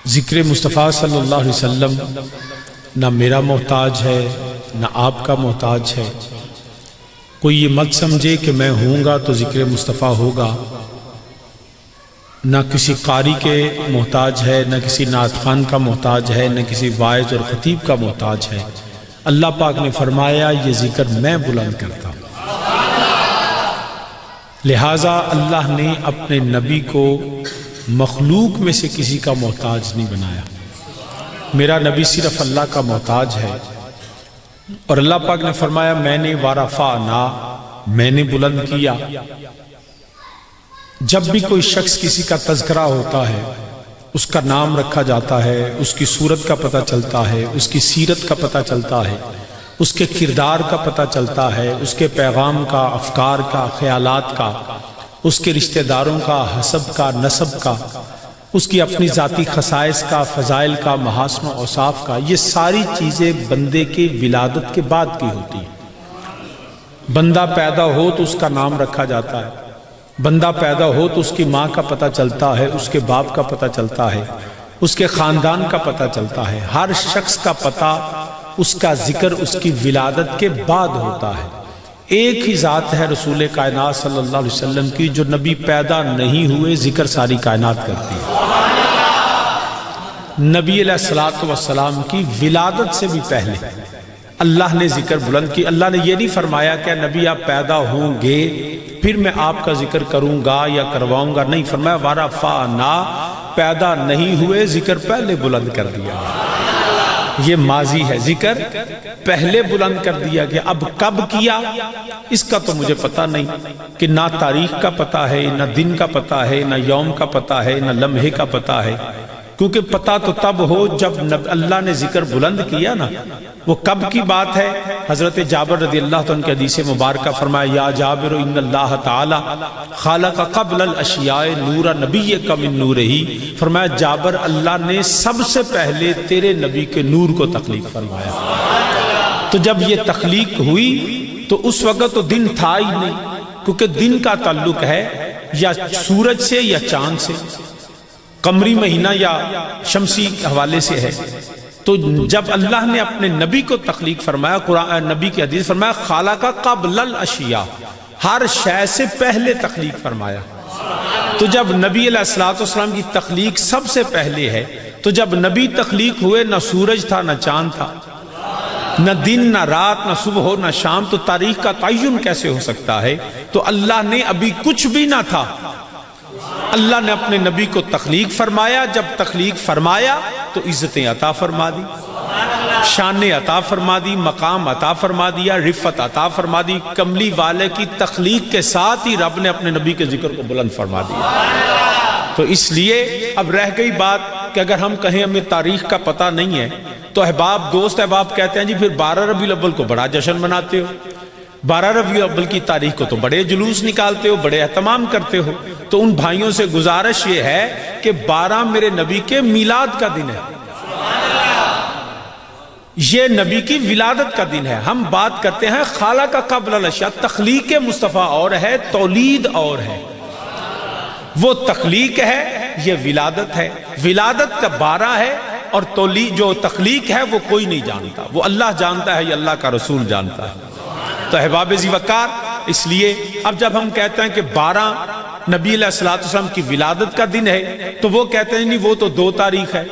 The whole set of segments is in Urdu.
ذکر مصطفیٰ صلی اللہ علیہ وسلم نہ میرا محتاج ہے نہ آپ کا محتاج ہے۔ کوئی یہ مت سمجھے کہ میں ہوں گا تو ذکر مصطفیٰ ہوگا، نہ کسی قاری کے محتاج ہے، نہ کسی نعت خوان کا محتاج ہے، نہ کسی واعظ اور خطیب کا محتاج ہے۔ اللہ پاک نے فرمایا یہ ذکر میں بلند کرتا ہوں، لہٰذا اللہ نے اپنے نبی کو مخلوق میں سے کسی کا محتاج نہیں بنایا۔ میرا نبی صرف اللہ کا محتاج ہے، اور اللہ پاک نے فرمایا میں نے ورفعنا، میں نے بلند کیا۔ جب بھی کوئی شخص کسی کا تذکرہ ہوتا ہے، اس کا نام رکھا جاتا ہے، اس کی صورت کا پتہ چلتا ہے، اس کی سیرت کا پتہ چلتا ہے، اس کے کردار کا پتہ چلتا ہے، اس کے پیغام کا، افکار کا، خیالات کا، اس کے رشتہ داروں کا، حسب کا، نسب کا، اس کی اپنی ذاتی خصائص کا، فضائل کا، محاسن و اوصاف کا، یہ ساری چیزیں بندے کی ولادت کے بعد کی ہوتی ہیں۔ بندہ پیدا ہو تو اس کا نام رکھا جاتا ہے، بندہ پیدا ہو تو اس کی ماں کا پتہ چلتا ہے، اس کے باپ کا پتہ چلتا ہے، اس کے خاندان کا پتہ چلتا ہے۔ ہر شخص کا پتہ، اس کا ذکر اس کی ولادت کے بعد ہوتا ہے۔ ایک ہی ذات ہے رسول کائنات صلی اللہ علیہ وسلم کی، جو نبی پیدا نہیں ہوئے ذکر ساری کائنات کرتی ہے۔ نبی علیہ السلام کی ولادت سے بھی پہلے اللہ نے ذکر بلند کی۔ اللہ نے یہ نہیں فرمایا کہ نبی آپ پیدا ہوں گے پھر میں آپ کا ذکر کروں گا یا کرواؤں گا، نہیں، فرمایا ورفعنا، پیدا نہیں ہوئے ذکر پہلے بلند کر دیا۔ یہ ماضی ہے، ذکر پہلے بلند کر دیا گیا۔ اب کب کیا اس کا تو مجھے پتہ نہیں، کہ نہ تاریخ کا پتہ ہے، نہ دن کا پتہ ہے، نہ یوم کا پتہ ہے، نہ لمحے کا پتہ ہے، کیونکہ پتہ تو تب ہو جب اللہ نے ذکر بلند کیا نا۔ وہ کب کی بات ہے؟ حضرت جابر رضی اللہ عنہ کی حدیث مبارکہ فرمایا یا جابر ان اللہ تعالی خالق قبل الاشیاء نور نبیک من نورہ، فرمایا جابر اللہ نے سب سے پہلے تیرے نبی کے نور کو تخلیق فرمایا۔ تو جب یہ تخلیق ہوئی تو اس وقت تو دن تھا ہی نہیں، کیونکہ دن کا تعلق ہے یا سورج سے یا چاند سے، قمری مہینہ یا شمسی حوالے سے ہے۔ تو جب اللہ نے اپنے نبی کو تخلیق فرمایا، قرآن نبی کی حدیث فرمایا خالق قبل الاشیاء، ہر شے سے پہلے تخلیق فرمایا۔ تو جب نبی علیہ السلام کی تخلیق سب سے پہلے ہے، تو جب نبی تخلیق ہوئے نہ سورج تھا نہ چاند تھا، نہ دن نہ رات، نہ صبح ہو نہ شام، تو تاریخ کا تعین کیسے ہو سکتا ہے؟ تو اللہ نے ابھی کچھ بھی نہ تھا، اللہ نے اپنے نبی کو تخلیق فرمایا۔ جب تخلیق فرمایا تو عزتیں عطا فرما دی، شانیں عطا فرما دی، مقام عطا فرما دیا، رفت عطا فرما دی۔ کملی والے کی تخلیق کے ساتھ ہی رب نے اپنے نبی کے ذکر کو بلند فرما دیا۔ تو اس لیے اب رہ گئی بات کہ اگر ہم کہیں ہمیں تاریخ کا پتہ نہیں ہے، تو احباب، دوست احباب کہتے ہیں جی پھر 12 ربیع الاول کو بڑا جشن مناتے ہو، 12 ربیع الاول کی تاریخ کو تو بڑے جلوس نکالتے ہو، بڑے اہتمام کرتے ہو۔ تو ان بھائیوں سے گزارش یہ ہے کہ 12 میرے نبی کے میلاد کا دن ہے، یہ نبی کی ولادت کا دن ہے۔ ہم بات کرتے ہیں خالق قبل الاشیاء، تخلیق مصطفیٰ اور ہے، تولید اور ہے۔ وہ تخلیق ہے، یہ ولادت ہے۔ ولادت کا 12 ہے، اور تولید جو تخلیق ہے وہ کوئی نہیں جانتا، وہ اللہ جانتا ہے، یہ اللہ کا رسول جانتا ہے۔ تو احباب ذی وقار، اس لیے اب جب ہم کہتے ہیں کہ 12 نبی علیہ السلام کی ولادت کا دن ہے، تو وہ کہتے ہیں نہیں وہ تو 2 تاریخ ہے،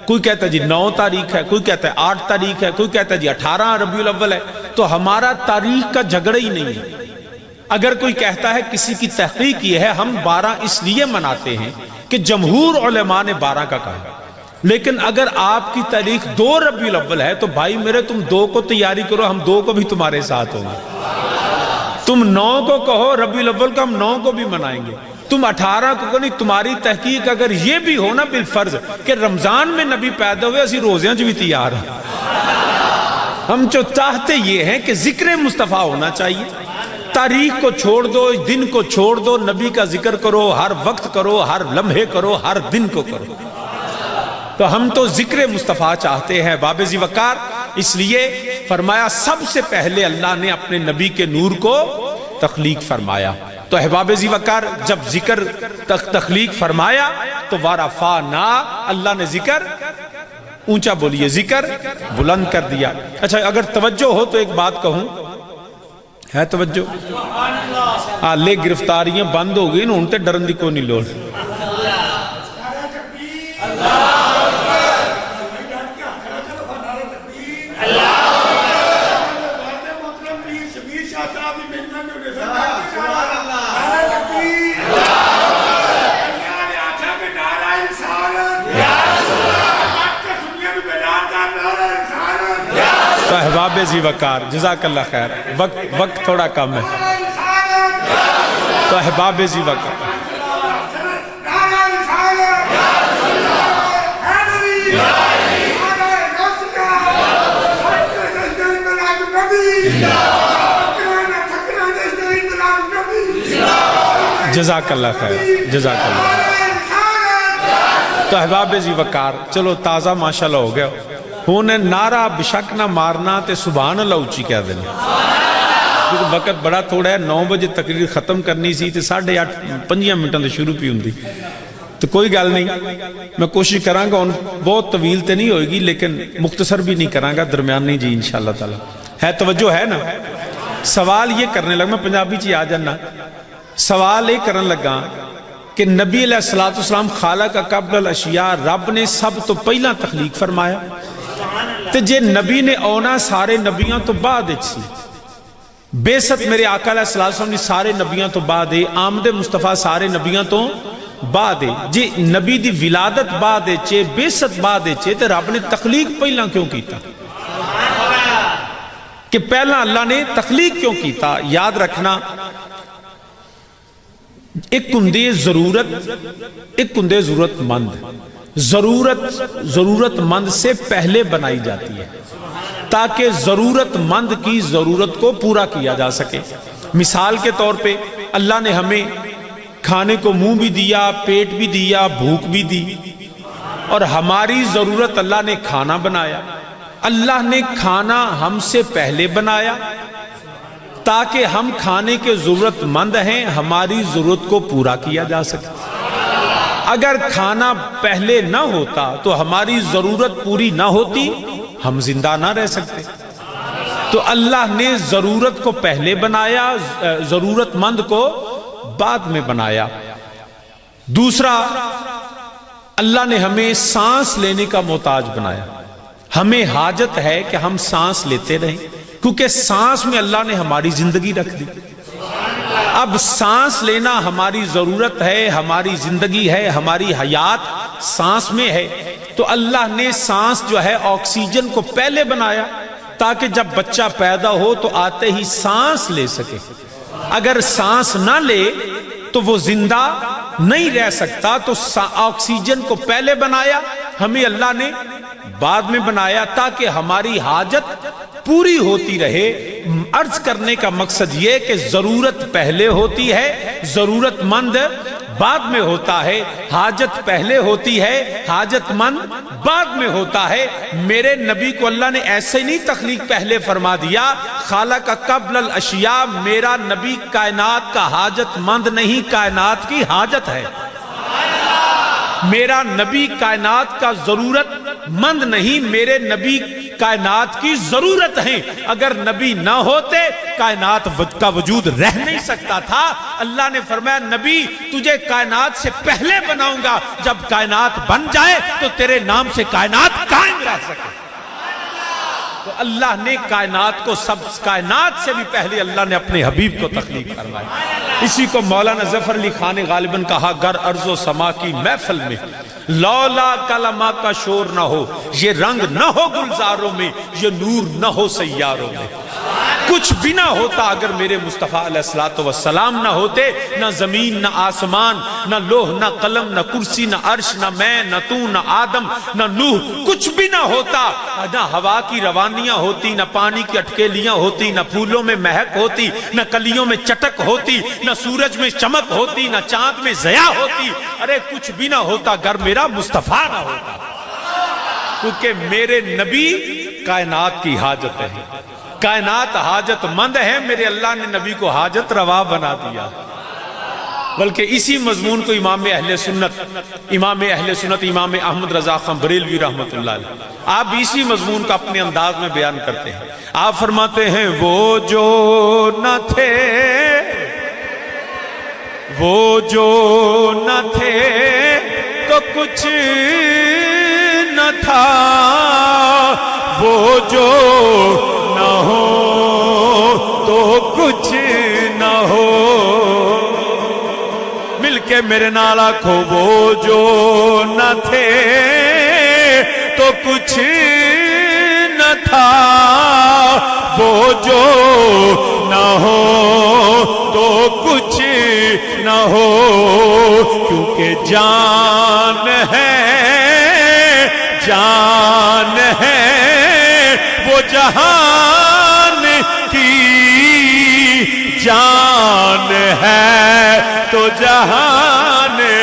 کوئی کہتا ہے جی 9 تاریخ ہے، کوئی کہتا ہے 8 تاریخ ہے، کوئی کہتا ہے جی 18 ربیع الاول ہے۔ تو ہمارا تاریخ کا جھگڑا ہی نہیں ہے۔ اگر کوئی کہتا ہے کسی کی تحقیق یہ ہے، ہم 12 اس لیے مناتے ہیں کہ جمہور علماء نے 12 کا کہا، لیکن اگر آپ کی تاریخ 2 ربیع الاول ہے تو بھائی میرے تم 2 کو تیاری کرو، ہم 2 کو بھی تمہارے ساتھ ہوں گے۔ تم 9 کو کہو ربیع الاول کا، ہم 9 کو بھی منائیں گے۔ تم 18 کو کہو، نہیں، تمہاری تحقیق اگر یہ بھی ہونا بالفرض کہ رمضان میں نبی پیدا ہوئے، اسی روزیاں جو بھی تیار ہیں۔ ہم جو چاہتے یہ ہیں کہ ذکر مصطفیٰ ہونا چاہیے۔ تاریخ کو چھوڑ دو، دن کو چھوڑ دو، نبی کا ذکر کرو، ہر وقت کرو، ہر لمحے کرو، ہر دن کو کرو۔ تو ہم تو ذکر مصطفیٰ چاہتے ہیں باب ذی وقار، اس لیے فرمایا سب سے پہلے اللہ نے اپنے نبی کے نور کو تخلیق فرمایا۔ تو احباب ذی وقار جب ذکر تخلیق فرمایا تو ورفعنا، اللہ نے ذکر اونچا بولیے، ذکر بلند کر دیا۔ اچھا اگر توجہ ہو تو ایک بات کہوں، ہے توجہ؟ لے گرفتاریاں بند ہو گئی نا، ان تے ڈرن دی کو نہیں لوڑ۔ تو احباب ذی وقار جزاک اللہ خیر، وقت تھوڑا کم ہے، تو احباب ذی وقار جزاک اللہ خیر، جزاک اللہ۔ تو احباب ذی وقار چلو تازہ ماشاءاللہ ہو گیا، ہونے نعرہ بشک نہ مارنا تے سبحان اللہ اچھی کہہ دینا، کیونکہ وقت بڑا تھوڑا ہے، 9 بجے تقریر ختم کرنی سی تے 8:30 5 منٹوں سے شروع پی ہوندی، تو کوئی گل نہیں، میں کوشش کروں گا، بہت طویل تے نہیں ہوئے گی لیکن مختصر بھی نہیں کروں گا، درمیانی جی انشاءاللہ تعالی ہے، توجہ ہے نا۔ سوال یہ کرنے لگا، میں پنجابی چی آ جانا، سوال یہ کرنے لگا کہ نبی علیہ السلام خالق قبل الاشیاء، رب نے سب تو پہلا تخلیق فرمایا، تے جے نبی نے اونا سارے نبیاں تو بعد سی، بے ست میرے آقا علیہ السلام نے سارے نبیاں تو بعد ہے، آمد مصطفیٰ سارے نبیاں تو بعد ہے، جے نبی دی ولادت بعد ہے، بے ست بعد ہے، تے رب نے تخلیق پہلا کیوں کیتا؟ کہ پہلا اللہ نے تخلیق کیوں کیتا؟ یاد رکھنا، ایک کندے ضرورت، ایک کندے ضرورت مند، ضرورت مند سے پہلے بنائی جاتی ہے تاکہ ضرورت مند کی ضرورت کو پورا کیا جا سکے۔ مثال کے طور پہ اللہ نے ہمیں کھانے کو منہ بھی دیا، پیٹ بھی دیا، بھوک بھی دی، اور ہماری ضرورت اللہ نے کھانا بنایا۔ اللہ نے کھانا ہم سے پہلے بنایا تاکہ ہم کھانے کے ضرورت مند ہیں، ہماری ضرورت کو پورا کیا جا سکے۔ اگر کھانا پہلے نہ ہوتا تو ہماری ضرورت پوری نہ ہوتی، ہم زندہ نہ رہ سکتے۔ تو اللہ نے ضرورت کو پہلے بنایا، ضرورت مند کو بعد میں بنایا۔ دوسرا، اللہ نے ہمیں سانس لینے کا محتاج بنایا، ہمیں حاجت ہے کہ ہم سانس لیتے رہیں، کیونکہ سانس میں اللہ نے ہماری زندگی رکھ دی۔ اب سانس لینا ہماری ضرورت ہے، ہماری زندگی ہے، ہماری حیات سانس میں ہے، تو اللہ نے سانس جو ہے آکسیجن کو پہلے بنایا تاکہ جب بچہ پیدا ہو تو آتے ہی سانس لے سکے۔ اگر سانس نہ لے تو وہ زندہ نہیں رہ سکتا، تو آکسیجن کو پہلے بنایا، ہمیں اللہ نے بعد میں بنایا تاکہ ہماری حاجت پوری ہوتی رہے۔ عرض کرنے کا مقصد یہ کہ ضرورت پہلے ہوتی ہے، ضرورت مند بعد میں ہوتا ہے، حاجت پہلے ہوتی ہے، حاجت مند بعد میں ہوتا ہے۔ میرے نبی کو اللہ نے ایسے نہیں تخلیق پہلے فرما دیا، خالق قبل الاشیاء، میرا نبی کائنات کا حاجت مند نہیں، کائنات کی حاجت ہے۔ میرا نبی کائنات کا ضرورت مند نہیں، میرے نبی کائنات کی ضرورت ہیں۔ اگر نبی نہ ہوتے کائنات کا وجود رہ نہیں سکتا تھا۔ اللہ نے فرمایا نبی تجھے کائنات سے پہلے بناؤں گا، جب کائنات بن جائے تو تیرے نام سے کائنات قائم رہ سکے۔ تو اللہ نے کائنات کو کائنات سے بھی پہلے اللہ نے اپنے حبیب کو تخلیق فرمایا۔ اسی کو مولانا ظفر علی خان نے غالباً کہا، گر ارض و سما کی محفل میں لولا کلمہ کا شور نہ ہو، یہ رنگ نہ ہو گلزاروں میں، یہ نور نہ ہو سیاروں میں۔ کچھ بھی نہ ہوتا اگر میرے مصطفیٰ علیہ السلام نہ ہوتے، نہ زمین نہ آسمان، نہ لوح نہ قلم نہ کرسی نہ عرش نہ میں نہ تو نہ آدم نہ نوح، کچھ بھی نہ ہوتا، نہ ہوا کی روانیاں ہوتی، نہ پانی کی اٹکیلیاں ہوتی، نہ پھولوں میں مہک ہوتی، نہ کلیوں میں چٹک ہوتی، نہ سورج میں چمک ہوتی، نہ چاند میں ضیاء ہوتی۔ ارے کچھ بھی نہ ہوتا اگر میرا مصطفیٰ نہ ہوتا، کیونکہ میرے نبی کائنات کی حاجت ہے، کائنات حاجت مند ہے، میرے اللہ نے نبی کو حاجت روا بنا دیا۔ بلکہ اسی مضمون کو امام اہل سنت امام احمد رضا خان بریلوی رحمۃ اللہ علیہ آپ اسی مضمون کا اپنے انداز میں بیان کرتے ہیں. آپ فرماتے ہیں وہ جو نہ تھے تو کچھ نہ تھا، وہ جو نہ ہو تو کچھ نہ ہو. مل کے میرے نال آکھو وہ جو نہ تھے تو کچھ نہ تھا، وہ جو نہ ہو تو کچھ نہ ہو. کیونکہ جان ہے وہ جہان کی، جان ہے تو جہان ہے.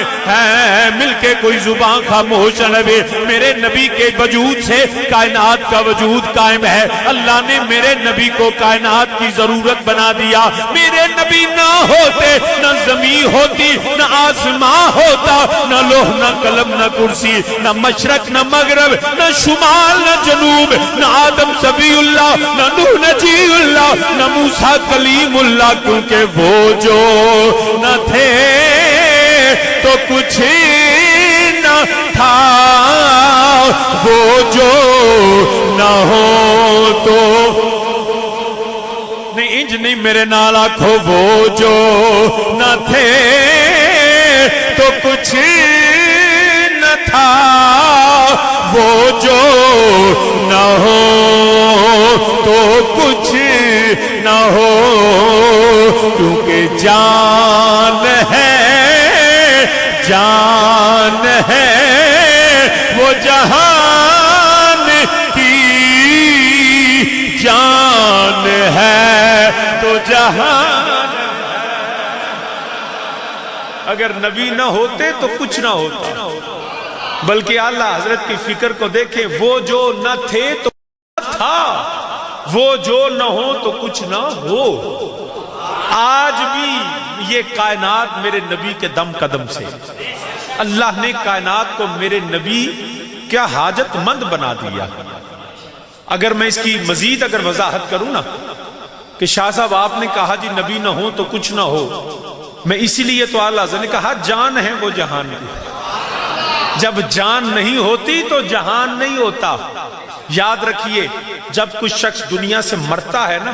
مل کے کوئی زبان خاموش نہ رہے. میرے نبی کے وجود سے کائنات کا وجود قائم ہے. اللہ نے میرے نبی کو کائنات کی ضرورت بنا دیا. میرے نبی نہ ہوتے نہ زمین ہوتی، نہ آسمان ہوتا، نہ لوح نہ قلم نہ کرسی، نہ مشرق نہ مغرب، نہ شمال نہ جنوب، نہ آدم صفی اللہ، نہ نوح نجی اللہ، نہ موسیٰ کلیم اللہ. کیونکہ وہ جو نہ تھے تو کچھ نہ تھا، وہ جو نہ ہو تو نہیں. انج نہیں میرے نال آکھو وہ جو نہ تھے تو کچھ نہ تھا، وہ جو نہ ہو تو کچھ نہ ہو. کیونکہ جان ہے وہ جہان کی، جان ہے تو جہان. اگر نبی نہ ہوتے تو کچھ نہ ہوتا. بلکہ اعلیٰ حضرت کی فکر کو دیکھیں، وہ جو نہ تھے تو تھا، وہ جو نہ ہو تو کچھ نہ ہو. آج بھی یہ کائنات میرے نبی کے دم قدم سے، اللہ نے کائنات کو میرے نبی کیا حاجت مند بنا دیا. اگر میں اس کی مزید وضاحت کروں نا کہ شاہ صاحب آپ نے کہا جی نبی نہ ہو تو کچھ نہ ہو، میں اسی لیے تو اعلیٰ حضرت نے کہا جان ہے وہ جہان کی. جب جان نہیں ہوتی تو جہان نہیں ہوتا. یاد رکھیے جب کچھ شخص دنیا سے مرتا ہے نا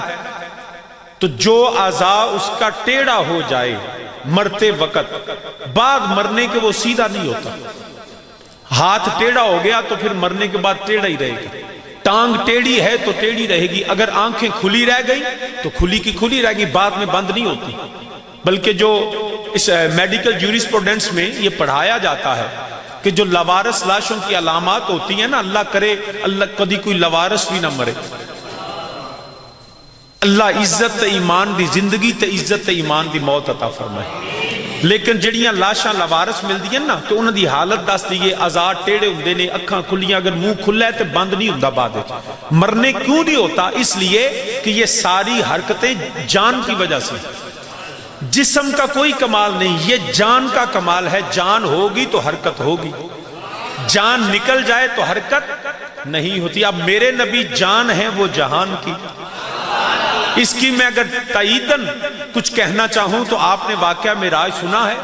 تو جو اعضاء اس کا ٹیڑھا ہو جائے مرتے وقت، بعد مرنے کے وہ سیدھا نہیں ہوتا. ہاتھ ٹیڑھا ہو گیا تو پھر مرنے کے بعد ٹیڑھا ہی رہے گا. ٹانگ ٹیڑھی ہے تو ٹیڑھی رہے گی. اگر آنکھیں کھلی رہ گئی تو کھلی کی کھلی رہ گی، بعد میں بند نہیں ہوتی. بلکہ جو اس میڈیکل جیورسپروڈنس میں یہ پڑھایا جاتا ہے کہ جو لوارث لاشوں کی علامات ہوتی ہیں نا، اللہ کرے اللہ کدی کوئی لوارث بھی نہ مرے. اللہ عزت ایمان دی زندگی تے عزت ایمان دی موت عطا فرمائے. لیکن جڑیاں لاشاں لوارث مل دیا نا تو انہوں دی حالت دس دیئے، آزاد ٹیڑے ہوندے نے، اکھاں کھلیاں، اگر منہ کھلا ہے تو بند نہیں ہوندہ بعد. مرنے کیوں نہیں ہوتا؟ اس لیے کہ یہ ساری حرکتیں جان کی وجہ سے. جسم کا کوئی کمال نہیں، یہ جان کا کمال ہے. جان ہوگی تو حرکت ہوگی، جان نکل جائے تو حرکت نہیں ہوتی. اب میرے نبی جان ہے وہ جہان کی. اس کی میں اگر تائیدن کچھ کہنا چاہوں تو آپ نے واقعہ معراج سنا ہے.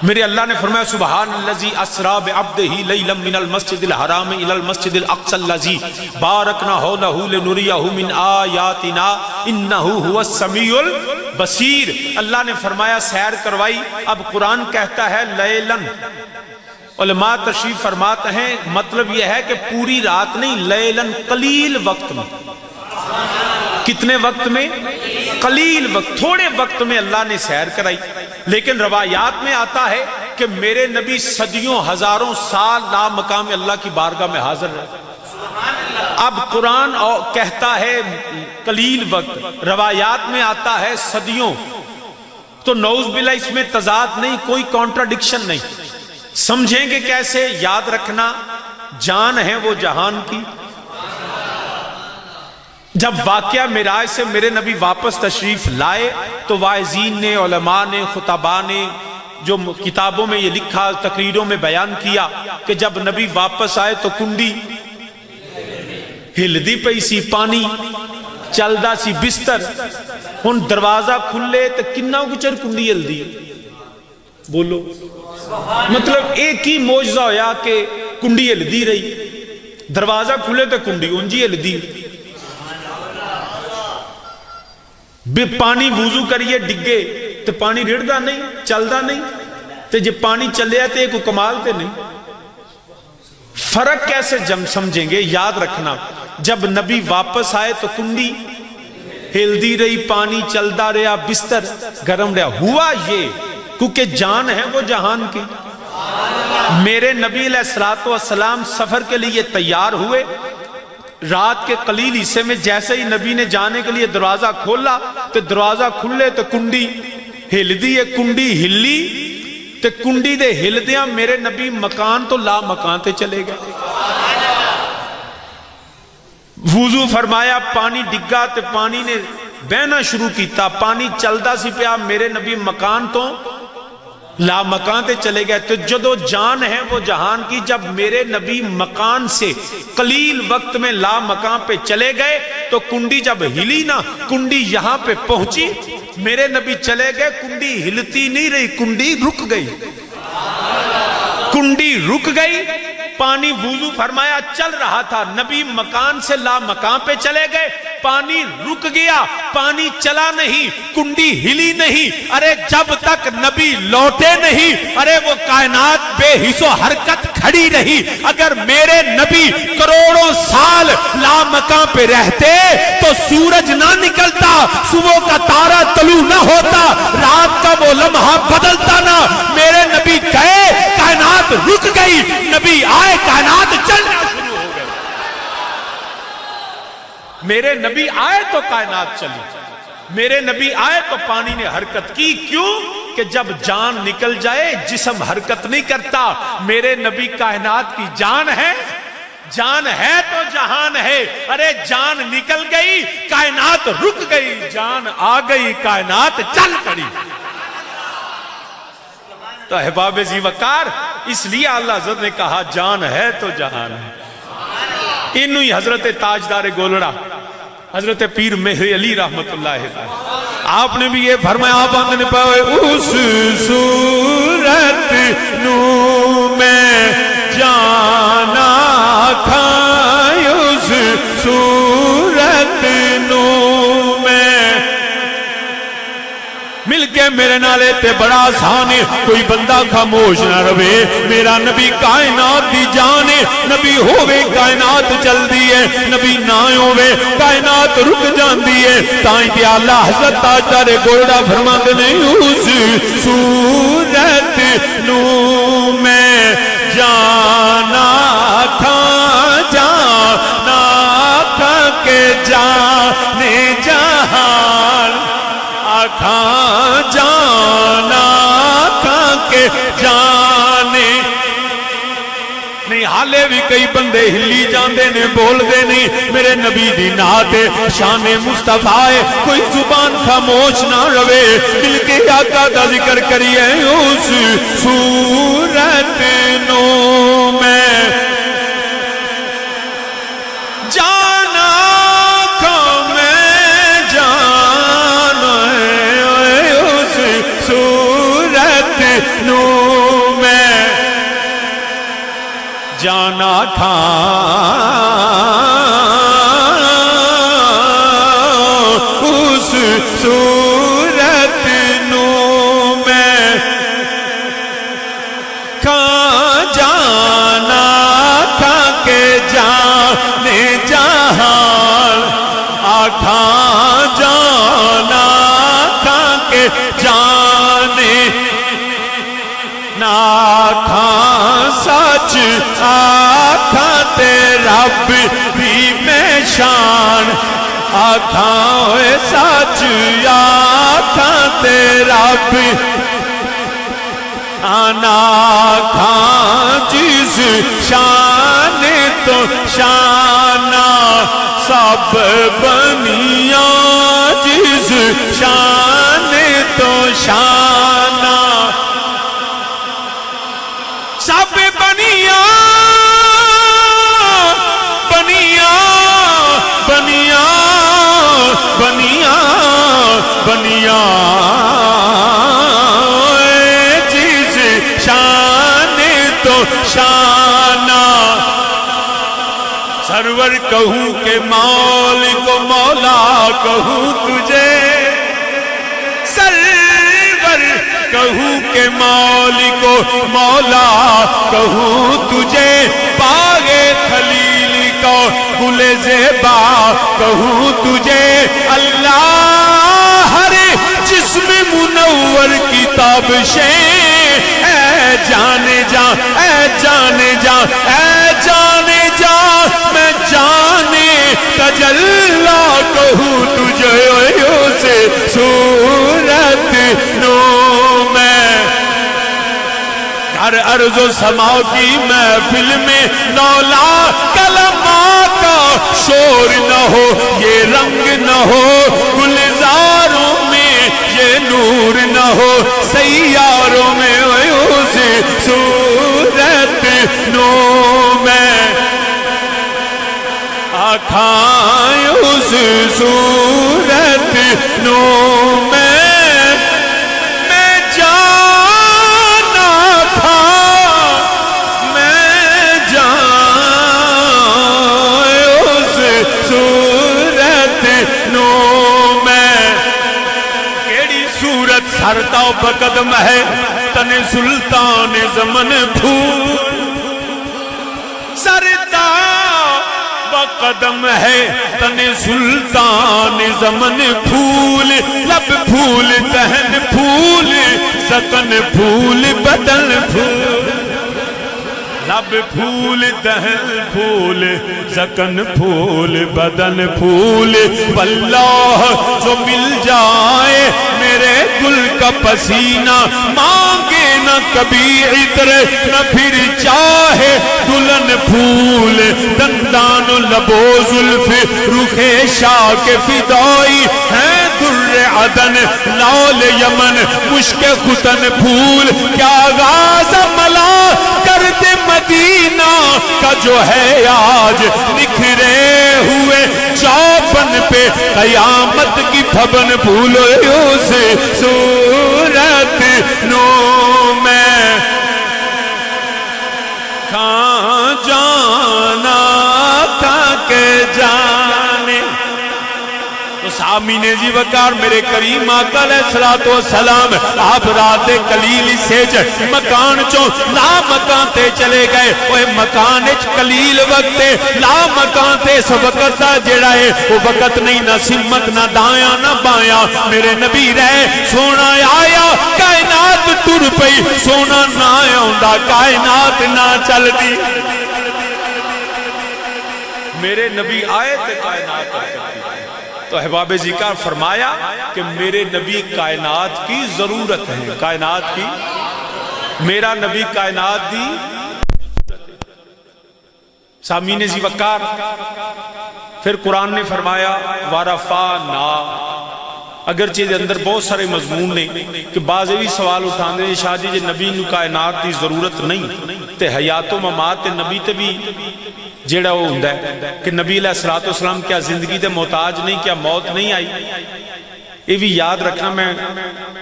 میرے اللہ نے فرمایا سبحان الذی اسری بعبدہ لیلا من المسجد الحرام الی المسجد الاقصی الذی بارکنا حولہ لنریہ من آیاتنا انہ هو السمیع البصیر. اللہ نے فرمایا سیر کروائی. اب قرآن کہتا ہے لیلن. علماء تشریف فرماتے ہیں مطلب یہ ہے کہ پوری رات نہیں، لیلن قلیل وقت میں. کتنے وقت میں؟ قلیل وقت، تھوڑے وقت میں اللہ نے سیر کرائی. لیکن روایات میں آتا ہے کہ میرے نبی صدیوں ہزاروں سال لامقام اللہ کی بارگاہ میں حاضر رہے. اب قرآن کہتا ہے قلیل وقت، روایات میں آتا ہے صدیوں. تو نعوذ باللہ اس میں تضاد نہیں، کوئی کانٹراڈکشن نہیں. سمجھیں گے کیسے؟ یاد رکھنا جان ہے وہ جہان کی. جب واقعہ معراج سے میرے نبی واپس تشریف لائے تو واعظین نے، علماء نے، خطباء نے جو کتابوں میں یہ لکھا، تقریروں میں بیان کیا کہ جب نبی واپس آئے تو کنڈی ہلدی پئی سی، پانی چلدا سی، بستر ہن دروازہ کھلے تو کنا کچر کنڈی ہلدی، بولو مطلب ایک ہی معجزہ ہویا کہ کنڈی ہلدی رہی، دروازہ کھلے تو کنڈی انجی ہلدی، پانی وضو کریے ڈگے تو پانی رڑدا نہیں، چلدا نہیں، تو جب پانی چلے تو ایک کمال تے نہیں۔ فرق کیسے سمجھیں گے؟ یاد رکھنا، جب نبی واپس آئے تو کنڈی ہلدی رہی، پانی چلدا رہا، بستر گرم رہا۔ ہوا یہ کیونکہ جان ہے وہ جہان کی۔ میرے نبی علیہ السلام سفر کے لیے تیار ہوئے، رات کے قلیل حصے میں جیسے ہی نبی نے جانے کے لیے دروازہ کھولا تو دروازہ کھلے تو کنڈی ہلدی ہے، کنڈی ہلی تو کنڈی دے ہلدیاں میرے نبی مکان تو لا مکان تے چلے گئے۔ وضو فرمایا، پانی ڈگا تو پانی نے بہنا شروع کیتا، پانی چلدا سی پیا، میرے نبی مکان تو لا مکان تے چلے گئے۔ تو جدو جان ہے وہ جہان کی، جب میرے نبی مکان سے قلیل وقت میں لا مکان پہ چلے گئے تو کنڈی جب ہلی نا، کنڈی یہاں پہ پہنچی، میرے نبی چلے گئے، کنڈی ہلتی نہیں رہی، کنڈی رک گئی، کنڈی رک گئی۔ پانی وضو فرمایا چل رہا تھا، نبی مکان سے لا مکان پہ چلے گئے، پانی رک گیا، پانی چلا نہیں، کنڈی ہلی نہیں۔ ارے جب تک نبی لوٹے نہیں، ارے وہ کائنات بے حس و حرکت کھڑی رہی۔ اگر میرے نبی کروڑوں سال لا مکان پہ رہتے تو سورج نہ نکلتا، صبح کا تارا طلوع نہ ہوتا، رات کا وہ لمحہ بدلتا نہ۔ میرے نبی گئے، کائنات رک گئی، نبی آئے، کائنات چلنا شروع ہو گئی۔ میرے نبی آئے تو کائنات چلی، میرے نبی آئے تو پانی نے حرکت کی۔ کیوں؟ کہ جب جان نکل جائے جسم حرکت نہیں کرتا۔ میرے نبی کائنات کی جان ہے، جان ہے تو جہان ہے۔ ارے جان نکل گئی، کائنات رک گئی، جان آ گئی، کائنات چل پڑی۔ تو احباب ذی وقار، اس لیے اللہ حضرت نے کہا جان ہے تو جہان ہے۔ انہوں ہی حضرت تاجدار گولڑا، حضرت پیر مہر علی رحمت اللہ تعالی، آپ نے بھی یہ فرمایا، آپ نے پاوے اس صورت نو میں جانا کھائے، اس صورت نو میں مل کے میرے نالے تے بڑا آسان ہے، کوئی بندہ خاموش نہ رہے۔ میرا نبی کائنات دی جان ہے، نبی ہووے کائنات چل دی ہے، نبی نہ ہووے کائنات رک جاندی ہے۔ تائیں کہ اللہ حضرت تاجدار گولڑا فرماندے نے، اس صورت نو میں جانا تھا، جانا تھا کہ جانے جہان آکھاں، جانا تھا کہ جانے نہیں۔ حالے بھی کئی بندے ہلی جاندے نے، بول دے نہیں۔ میرے نبی دی نعت شان مصطفیٰ ہے، کوئی زبان خاموش نہ روے، مل کے آقا دا ذکر کریے۔ اس صورت نو میں جانا کھا میں جانا، اس صورت نو میں جانا تھا، اس صورت نو میں کھا جانا تھا کہ جانے جہان آکھا، جانا تھا کہ جانے نہ آکھاں سچ، آکھاں تے رب بھی میں شان، آکھاں ہوئے سچ، آکھاں تے رب آنا، آکھاں جس شان تو شانہ سب سب بنیا جس شان تو شانہ سب بنیا بنیا بنیا بنیا بنیا جس شان تو شانہ سرور کہوں کہ مالک و مولا کہوں تجھے سرور کہوں کہ مالک و مولا کہوں تجھے باغ خلیل کو گل زیبا کہوں تجھے اللہ ہر جسم منور کی تابشیں اے جانے جا اے جانے جا اے جانے جا میں جانے تجلا کہوں تجھے سے صورت نو میں ہر ارض و سما کی محفل میں لولا کلمات کا شور نہ ہو یہ رنگ نہ ہو گلزاروں میں یہ نور نہ ہو سیاروں میں سے صورت نو میں آکھائیں اس صورت نو میں جانا تھا میں جائیں اس صورت نو میں کیڑی صورت سرتا بقدم ہے تن سلطان زمن پھول سرتا قدم ہے تن سلطان زمن پھول لب پھول دہن پھول سکن پھول بدن پھول لب پھول دہن پھول سکن پھول بدن پھول واللہ جو مل جائے میرے گل کا پسینہ مانگے نہ کبھی عطر نہ پھر چاہے دلہن پھول دندان لبو زلف رخ شاہ کے فدائی ہیں در عدن لال یمن مشک ختن پھول کیا غاز ملا کر دے مدینہ کا جو ہے آج نکھرے ہوئے چوپن پہ قیامت کی پھبن پھولو سے صورت نو میں کہاں جانا تھا کہ جانے تو سامین جی وقار میرے کریم آقا علیہ السلام آپ رات کلیل سیج مکان چو لا مکان تے چلے گئے وہ مکان اچ کلیل وقت لا مکان تے سب وقت جڑا ہے وہ وقت نہیں نہ سمت نہ دایا نہ بایا میرے نبی رہے سونا آیا کائنات ٹر پئی سونا نہ آیا ہوندا کائنات نہ چل دی میرے نبی آئے تے کائنات چلتی تو احباب ذکر فرمایا کہ میرے نبی کائنات کی ضرورت ہے کائنات کی میرا نبی کائنات دی سامین زی وقار پھر قرآن نے فرمایا وَرَفَعْنَا اگرچہ اندر بہت سارے مضمون نے کہ بعض بھی سوال اٹھانے شاہ جی نبی نو کائنات دی ضرورت نہیں تے حیات و ممات تے نبی تے بھی جیڑا وہ ہوندا ہے کہ نبی علیہ السلام کیا زندگی دے محتاج نہیں کیا موت نہیں آئی یہ بھی یاد رکھنا میں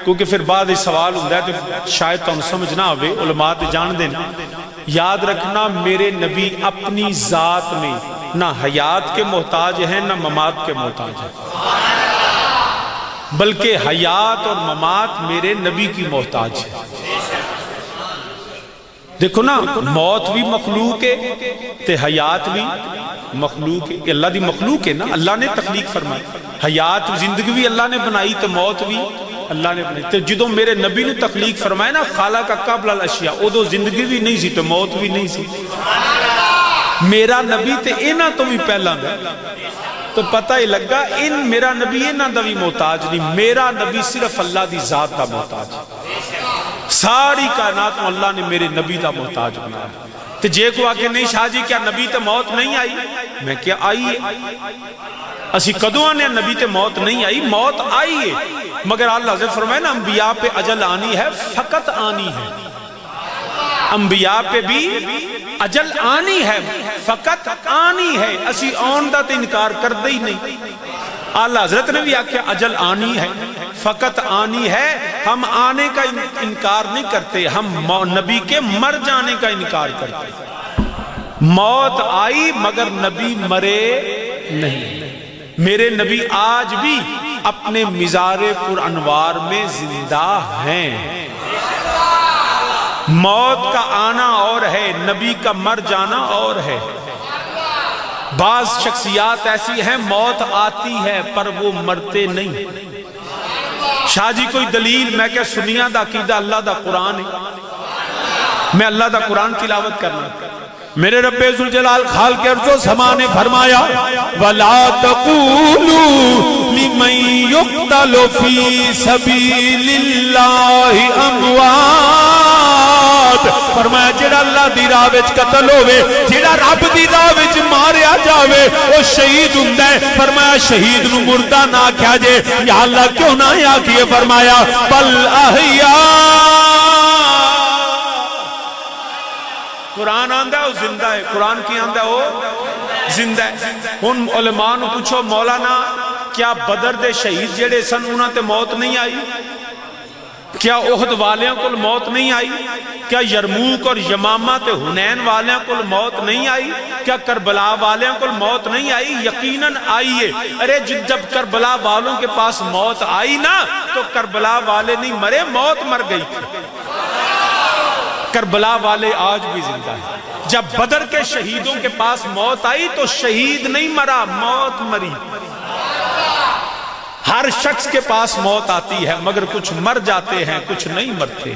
کیونکہ پھر بعد اس سوال ہوندا ہے تو شاید تو ہم سمجھ نہ ہوئے علماء تے جان دینا یاد رکھنا میرے نبی اپنی ذات میں نہ حیات کے محتاج ہیں نہ ممات کے محتاج ہیں بلکہ حیات اور ممات میرے نبی کی محتاج ہے دیکھو نا موت بھی مخلوق ہے تے حیات بھی مخلوق ہے اللہ دی مخلوق ہے نا اللہ نے تخلیق فرمائی حیات زندگی بھی اللہ نے بنائی تو موت بھی اللہ نے بنائی تو جدوں میرے نبی نے تخلیق فرمایا نا خالق قبل الاشیاء ادو زندگی بھی نہیں سی تو موت بھی نہیں سی میرا نبی تے اینا تو بھی پہلا میں تو پتہ ہی لگا ان میرا نبی اینا دا بھی محتاج نہیں میرا نبی صرف اللہ دی ذات دا محتاج ساری کائنات میں اللہ نے میرے نبی دا محتاج بنایا تو جے کو آکے نہیں شاہ جی کیا نبی تے موت نہیں آئی میں کیا آئی ہے اسی کدوں آنے نبی تے موت نہیں آئی، موت آئی ہے، مگر اللہ سے فرمائے نا انبیاء پہ اجل آنی ہے، فقط آنی ہے۔ انبیاء پہ بھی اجل آنی ہے، فقط آنی ہے، اسی آن دا تے انکار کر دے ہی نہیں۔ اللہ حضرت نے بھی آکھیا اجل آنی ہے، فقط آنی ہے، ہم آنے کا انکار نہیں کرتے، ہم نبی کے مر جانے کا انکار کرتے۔ موت آئی مگر نبی مرے نہیں۔ میرے نبی آج بھی اپنے مزار پر انوار میں زندہ ہیں۔ موت کا آنا اور ہے، نبی کا مر جانا اور ہے۔ بعض شخصیات ایسی ہیں موت آتی ہے پر وہ مرتے نہیں۔ شاہ جی کوئی دلیل؟ میں کہ سنیا دا عقیدہ اللہ دا قرآن ہے، میں اللہ دا قرآن تلاوت کرنا۔ میرے رب ذوالجلال خالق ارض و سما نے فرمایا وَلَا تَقُولُوا لِمَن يُقْتَلُ فِي سَبِيلِ اللَّهِ أَمْوَاتٌ، فرمایا جڑا اللہ دی راہ وچ قتل ہوئے، جڑا رب دی راہ وچ ماریا جاوے وہ شہید ہوندا ہے۔ فرمایا شہید نو مردہ نہ آکھیا جے، یا اللہ کیوں نہ آکھیے؟ فرمایا بل احیاء، قرآن آندہ ہے وہ زندہ ہے، قرآن کی آندہ ہے وہ زندہ ہے۔ ان علماء نے پوچھو مولانا کیا بدر دے شہید جڑے سن انہاں تے موت نہیں آئی؟ کیا احد والیاں کو موت نہیں آئی؟ کیا یرموک اور یمامہ تے حنین والیاں کو موت نہیں آئی؟ کیا کربلا والیاں کو موت نہیں آئی؟ یقیناً آئی ہے۔ ارے جب کربلا والوں کے پاس موت آئی نا تو کربلا والے نہیں مرے، موت مر گئی تھی۔ کربلا والے آج بھی زندہ ہیں۔ جب بدر کے شہیدوں کے پاس موت آئی تو شہید نہیں مرا، موت مری۔ ہر شخص کے پاس موت آتی ہے مگر کچھ مر جاتے ہیں، کچھ نہیں مرتے۔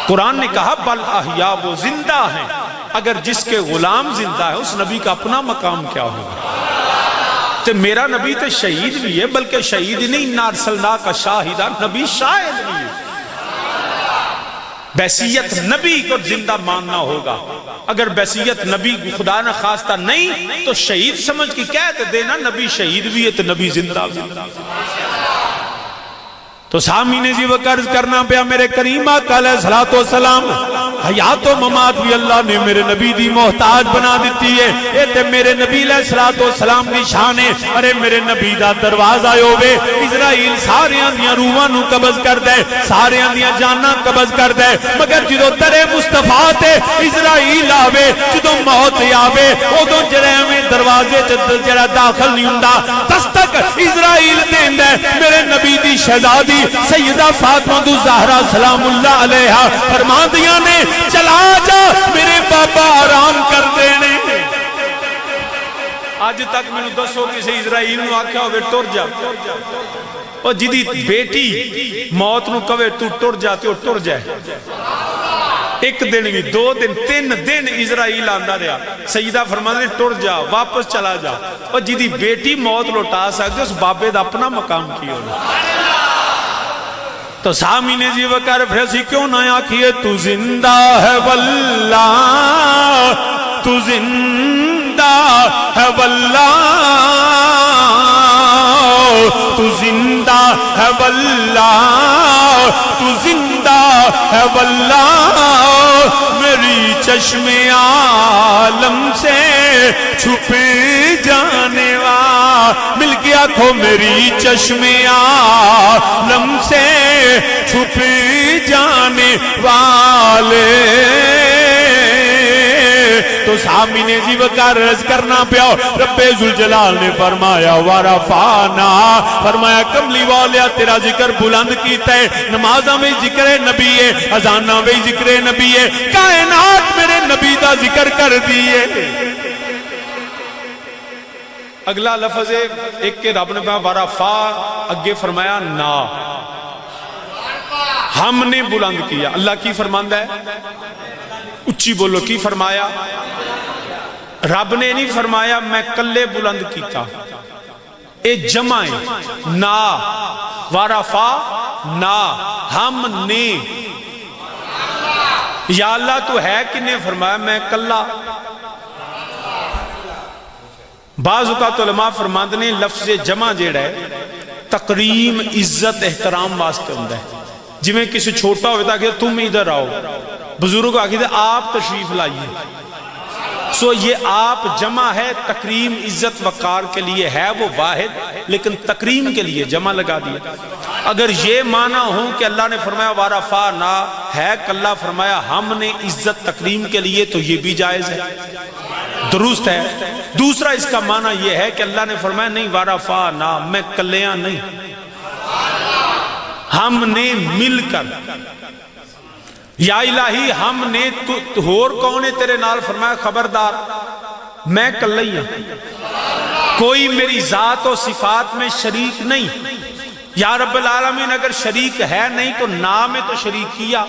قرآن نے کہا بل احیاء، وہ زندہ ہیں۔ اگر جس کے غلام زندہ ہے اس نبی کا اپنا مقام کیا ہوگا؟ تو میرا نبی تو شہید بھی ہے، بلکہ شہید نہیں، اِنَّا أَرْسَلْنَاكَ شَاهِدًا، نبی شاہد بھی ہے۔ بیسیت نبی کو زندہ ماننا ہوگا۔ اگر بیسیت نبی خدا نہ خواستہ نہیں تو شہید سمجھ کی کہتے دینا نبی شہید بھی ہے تو نبی زندہ بھی۔ تو سامعین جی وہ قرض کرنا پیا میرے کریم آقا علیہ السلام، حیات و ممات بھی اللہ نے میرے نبی دی محتاج بنا دیتی ہے۔ اے تے میرے نبی علیہ السلام دی شان ہے۔ ارے میرے نبی دا دروازہ ہوئے اسرائیل ساریاں دیاں روحاں نو قبض کر دے، ساریاں دیاں جاناں قبض کر دے، مگر جدو ترے مصطفیٰ تے اسرائیل آوے، جدو موت آوے ادو جڑے میں دروازے جڑا داخل نہیں ہوندا، دستک اسرائیل دین دے میرے نبی دی شہزادی سیدہ فاطمہ الزہرا سلام اللہ علیہا فرما دیا نے چلا جا میرے بابا آرام کر دینے۔ آج تک میں نے دسو کسی اسرائیل نو آکھا ہوئے ٹر جا، اور جدی بیٹی موت نو کہے تو ٹر جاتے ہو ٹر جائے۔ ایک دن بھی، دو دن، 3 دن اسرائیل آندہ رہا، سیدہ فرمانے ٹر جا، واپس چلا جا۔ اور جدی بیٹی موت لوٹا سکتے اس بابے دا اپنا مقام کی ہونا۔ تو سامعین جی وکر پھر کیوں نہ آکھیے تو زندہ ہے واللہ، تو زندہ ہے واللہ، تو زندہ ہے واللہ، تو زندہ ہے واللہ، میری چشم عالم سے چھپے جانے والا، مل گیا کھو میری چشم عالم سے چھپے جانے والے۔ تو سامعین جی وقار رض کرنا پیا، رب ذوالجلال نے فرمایا ورفعنا، فرمایا کملی والیا تیرا ذکر بلند کیتا ہے، نمازہ میں ذکر نبی ہے، اذانہ میں ذکر نبی ہے، کائنات میرے نبی دا ذکر کر دیئے۔ اگلا لفظ ہے ایک کے رب نے ورفع، اگے فرمایا نا، ہم نے بلند کیا۔ اللہ کی فرماندہ ہے، اچھی بولو کی فرمایا؟ رب نے نہیں فرمایا میں کلے بلند کیتا، اے جمع ہے، نا ورفع نا، ہم نے۔ یا اللہ تو ہے کہ نے فرمایا میں کلہ؟ بعض اوقات علماء فرماندے نے لفظ جمع جیڑا ہے تکریم عزت احترام واسطے ہوندا ہے. جویں کسی چھوٹا ہوئے تاکہ تم ادھر آؤ, بزرگ کو آگے آپ تشریف لائیے. سو یہ آپ جمع ہے تکریم عزت وقار کے لیے ہے وہ واحد, لیکن تکریم کے لیے جمع لگا دیا. اگر یہ معنی ہو کہ اللہ نے فرمایا وَرَفَعْنَا ہے کلّا فرمایا ہم نے عزت تکریم کے لیے, تو یہ بھی جائز ہے, درست ہے. دوسرا اس کا معنی یہ ہے کہ اللہ نے فرمایا نہیں وَرَفَعْنَا میں کلیاں نہیں, ہم نے مل کر, یا الہی ہم نے ہور کون ہے تیرے نال, فرمایا خبردار میں کلئی ہوں, کوئی میری ذات و صفات میں شریک نہیں. یا رب العالمین اگر شریک ہے نہیں تو نام میں تو شریک کیا.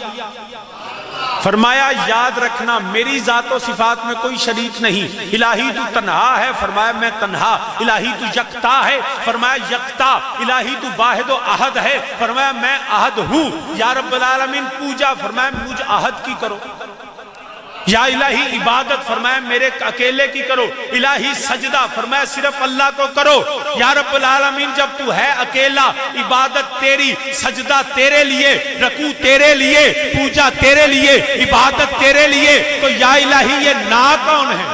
فرمایا یاد رکھنا میری ذات و صفات میں کوئی شریک نہیں. الہی تو تنہا ہے, فرمایا میں تنہا. الہی تو یکتا ہے, فرمایا یکتا. الہی تو واحد و احد ہے, فرمایا میں احد ہوں. یا رب العالمین پوجا, فرمایا مجھ احد کی کرو. یا الہی عبادت, فرمایا میرے اکیلے کی کرو. الہی سجدہ, فرمایا صرف اللہ کو کرو. یا رب العالمین جب تو ہے اکیلا, عبادت تیری, سجدہ تیرے لیے, رکوع تیرے لیے, پوجا تیرے لیے, عبادت تیرے لیے, تو یا الہی یہ نا کون ہے؟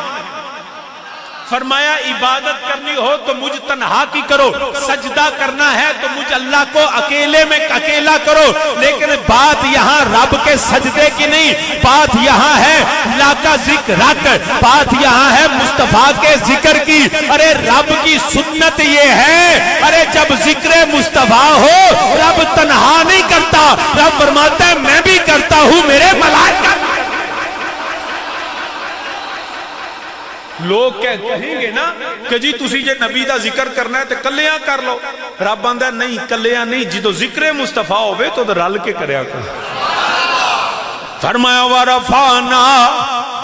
فرمایا عبادت کرنی ہو تو مجھ تنہا کی کرو, سجدہ کرنا ہے تو مجھ اللہ کو اکیلے میں اکیلا کرو. لیکن بات یہاں رب کے سجدے کی نہیں, بات یہاں ہے اللہ کا ذکر رکھ, بات یہاں ہے مصطفیٰ کے ذکر کی. ارے رب کی سنت یہ ہے, ارے جب ذکر مصطفیٰ ہو رب تنہا نہیں کرتا, رب فرماتا ہے میں بھی کرتا ہوں, میرے ملائکہ. لوگ کہیں گے نا کہ جی تسی جے نبی دا ذکر کرنا ہے تو کلیاں کر لو. رب آندہ نہیں کلیاں نہیں, جدو ذکر مصطفیٰ ہوئے تو رل کے کریا کرو. فرمایا وَرَفَعْنَا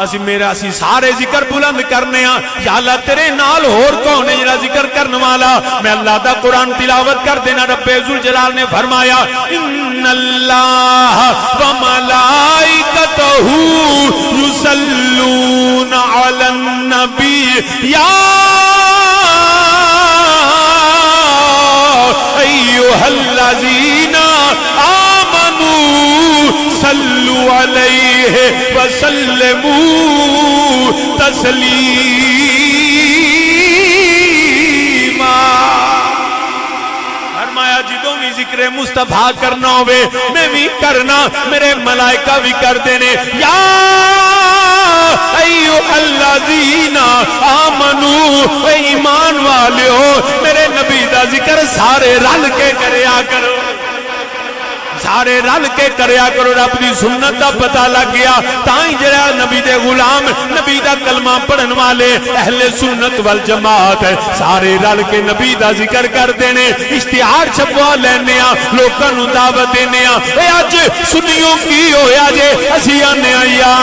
اسی میرا اسی سارے ذکر بلند کرنے ہاں. یا اللہ تیرے نال ہور کون ہے جڑا ذکر کرنے والا؟ میں اللہ دا قرآن تلاوت کر دینا. رب ذوالجلال نے فرمایا ان اللہ وملائکتہ یصلون علی النبی یا ایھا الذین صلو علیہ وسلموا تسلیما. فرمایا جدوں بھی ذکر مصطفیٰ کرنا ہوئے میں بھی کرنا, میرے ملائکہ بھی کر دینے. یا ایھا الذین آمنو, اے ایمان والے ہو میرے نبی دا ذکر سارے رل کے کریا کرو, سارے رل کے کریا کرو. رب دی سنت دا پتہ لگ گیا, تائیں جڑا نبی دے غلام, نبی دا کلمہ پڑھن والے اہل سنت والجماعت ہے, سارے رل کے نبی دا ذکر کر دینے. اشتہار چھپوا لینے آ, لوکاں نوں دعوت دینے آ. اے اج سنیوں کی ہویا جے اسی آنے یا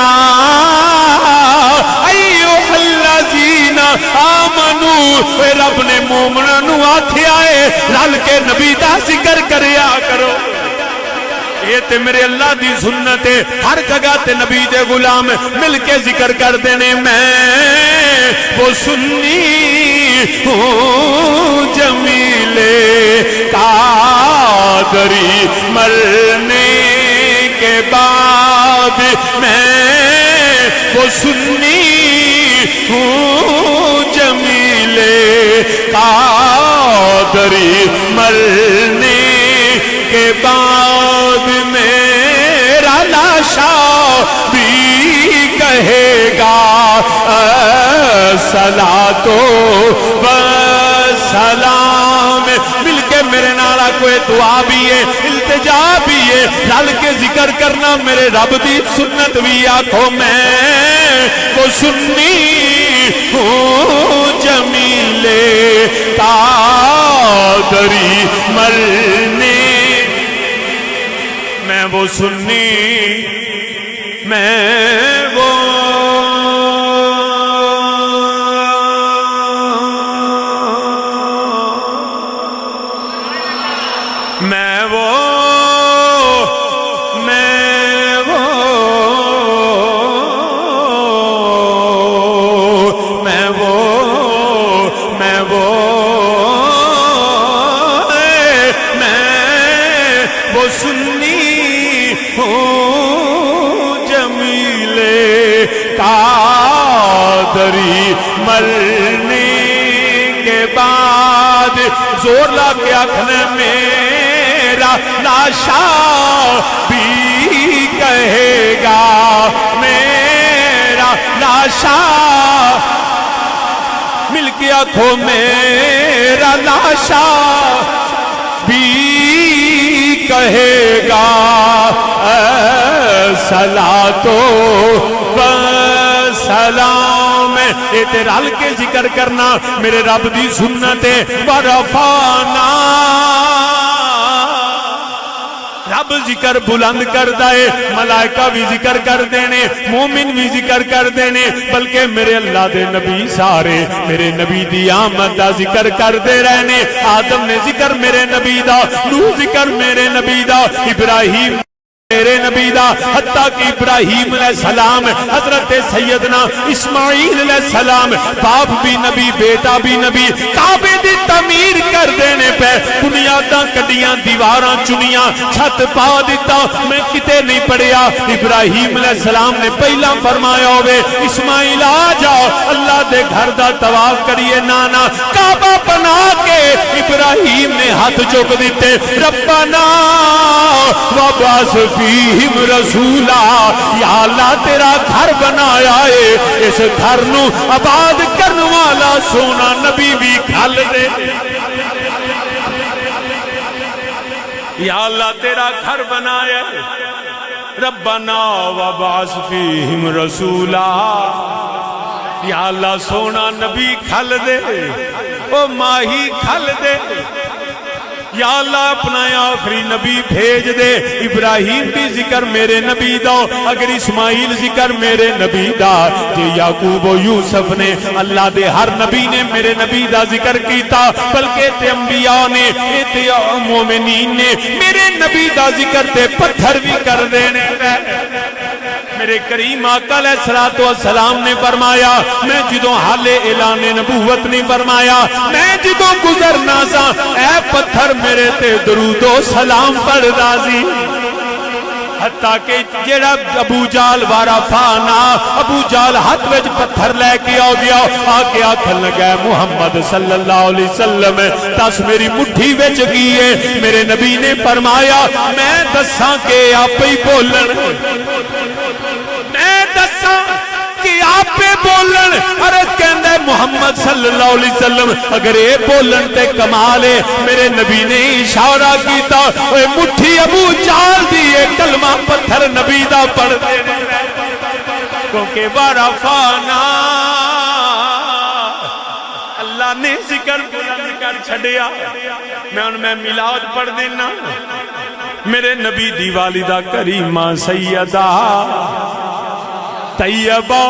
ایھا الذین آمنو, اے رب نے مومناں نوں آکھیا اے رل کے نبی دا ذکر کریا کرو. یہ تے میرے اللہ دی سنت ہے, ہر جگہ تے نبی دے غلام مل کے ذکر کر دینے. میں وہ سنی ہوں جمیل قادری, مرنے کے بعد میں وہ سنی ہوں جمیل قادری, مرنے کے بعد میرا لاشا بھی کہے گا صلاۃ و سلام. مل کے میرے نالا کوئی دعا بھی ہے, التجا بھی ہے, رل کے ذکر کرنا میرے رب دی سنت بھی. آکھو میں وہ سنی ہوں جمیل قادری, مرنے میں وہ سنی, میں وہ زور لا کے آکھنا میرا لاشا بھی کہے گا، میرا لاشا مل کے آنکھوں میرا لاشا بھی کہے گا صلاۃ و سلام۔ اعترال کے ذکر کرنا میرے رب دی سنت ورفعنا، رب ذکر بلند کر دائے، ملائکہ بھی ذکر کر دینے، مومن بھی ذکر کر دینے، بلکہ میرے اللہ دے نبی سارے میرے نبی دی آمد دا ذکر کر دے رہنے۔ آدم نے ذکر میرے نبی دا، نوح ذکر میرے نبی دا، ابراہیم میرے نبی دا، حتیٰ کہ ابراہیم علیہ السلام حضرت سیدنا اسماعیل علیہ السلام باپ بھی نبی بیٹا بھی نبی، کعبے دی تعمیر کر دینے پہ بنیاداں کڈیاں دیواراں چنیاں چھت پا دیتا۔ میں کتے نہیں پڑھیا ابراہیم علیہ السلام نے پہلا فرمایا ہوئے اسماعیل آ جاؤ اللہ دے گھر دا طواف کریے، نانا کعبہ بنا کے ابراہیم نے ہاتھ چک دیتے، ربنا وبعث فیہم رسولا، یا اللہ تیرا گھر بنایا ہے، اس گھر نو آباد کرن والا سونا نبی بھی کھل دے، یا اللہ تیرا گھر بنایا ہے، ربنا وبعث فیہم رسولا، یا اللہ سونا نبی کھل دے، او ماہی کھل دے، یا اللہ اپنا آخری نبی بھیج دے۔ ابراہیم بھی ذکر میرے نبی دا، اگر اسماعیل ذکر میرے نبی دا، جی یعقوب و یوسف نے اللہ دے ہر نبی نے میرے نبی دا ذکر کیتا، بلکہ تے انبیاء نے تے مومنین نے میرے نبی دا ذکر تے پتھر بھی کر دینے۔ میرے کریم آقا علیہ السلام نے فرمایا، میں جدوں حال اعلان نبوت نہیں فرمایا، میں جدوں گزرنا سا اے پتھر میرے تے درود و سلام پڑھ دازی، حتیٰ کہ جیڑا ابو جال وارا فانا، ابو جال ہاتھ وچ پتھر لے کے آ گیا، آکے آکھن لگا محمد صلی اللہ علیہ وسلم تس میری مٹھی وچ گئیے۔ میرے نبی نے فرمایا میں دساں کہ آپ ہی بولن، میں دساں کہ آپ پہ بولن، ارے کہندے محمد صلی اللہ علیہ وسلم اگر اے بولن تے کمال ہے۔ میرے نبی نے اشارہ کیتا اے مٹھی ابو جال دیئے کلمہ پتھر نبی دا پڑھ دے، کیونکہ ورفعنا اللہ نے ذکر بلند کر چھڑیا۔ میں ان میں میلاد پڑھ دینا، میرے نبی دی والدہ کریمہ سیدہ طیبہ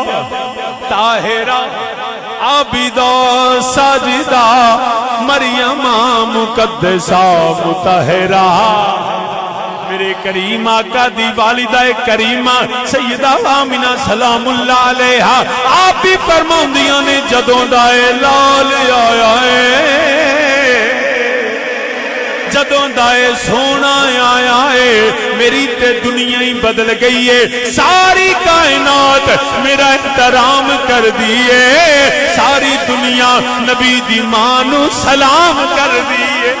طاہرہ عابدہ ساجدہ مریم مقدسہ مطہرہ، میرے کریم آقا دی والدہ کریمہ سیدہ آمنہ سلام اللہ علیہا آپ بھی فرماندیاں نے جدوں دائے لال آیا ہے، جدوں دائے سونا آیا ہے، میری تے دنیا ہی بدل گئی ہے، ساری کائنات میرا احترام کر دیئے، ساری دنیا نبی دی مانو سلام کر دیئے۔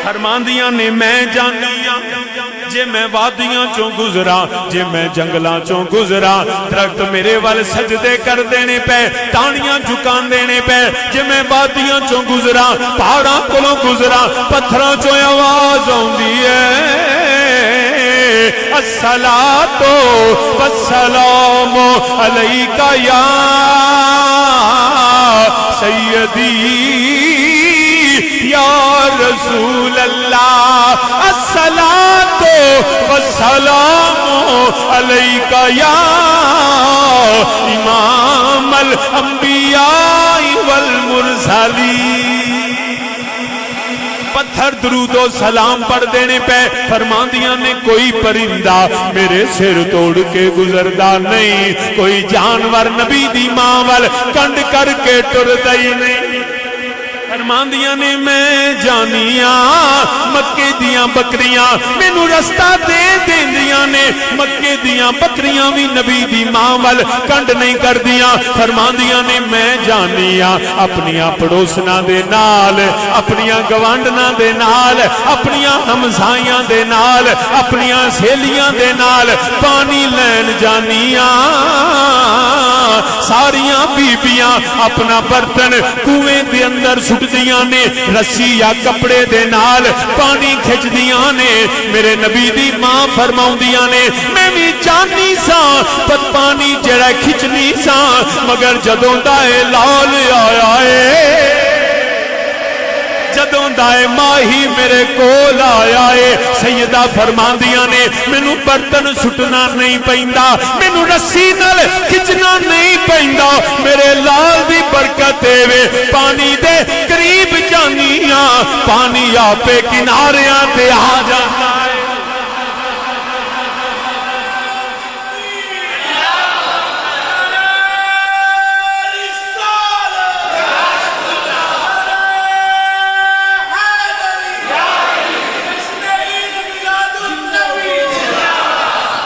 فرماندیاں نے میں جانیاں جے میں وادیاں چوں گزرا، جے میں جنگلاں چوں گزرا، درخت میرے وال سجدے کر دینے پہ، تانیاں جھکان دینے پہ، جے میں وادیاں چوں گزرا، پہاڑاں کولوں گزرا، پتھراں چوں آواز ہوندی ہے الصلاۃ والسلام علیکہ یا سیدی یا رسول اللہ، الصلاۃ والسلام علیکہ یا امام الانبیاء والمرسلین۔ پتھر درود و سلام پڑھ دینے پہ فرماندیاں نے کوئی پرندہ میرے سر توڑ کے گزردہ نہیں، کوئی جانور نبی دی ماں وال کنڈ کر کے ٹردہ ہی نہیں۔ فرماندیاں نے میں جانیاں مکے دیاں بکریاں مینوں رستہ دے دیندیاں نے مکے دیاں بکریاں بھی نبی دی ماں ول کنڈ نہیں کردیاں فرماندیاں نے میں جانیاں اپنیاں پڑوسناں دے نال اپنیاں گوانڈناں دے نال اپنیاں ہمسایاں دے نال اپنیاں سہیلیاں دے نال پانی لین جانیاں ساریاں بیبیاں اپنا برتن کنویں دے اندر سٹ دیاں نے رسی یا کپڑے دے نال پانی کھچ دیاں نے میرے نبی دی ماں فرماؤندیاں نے میں بھی جانی سا پر پانی جڑا کھچنی سا مگر جدوں دائے لال آیا ہے جدوں دائے ماہی میرے کول آیا ہے سیدہ فرماندیاں نے مینوں برتن سٹنا نہیں پیندا مینوں رسی نال کھچنا نہیں پیندا میرے لال دی برکت وے پانی دے قریب جانیاں پانی آپے کناریاں تے آ جاتا ہے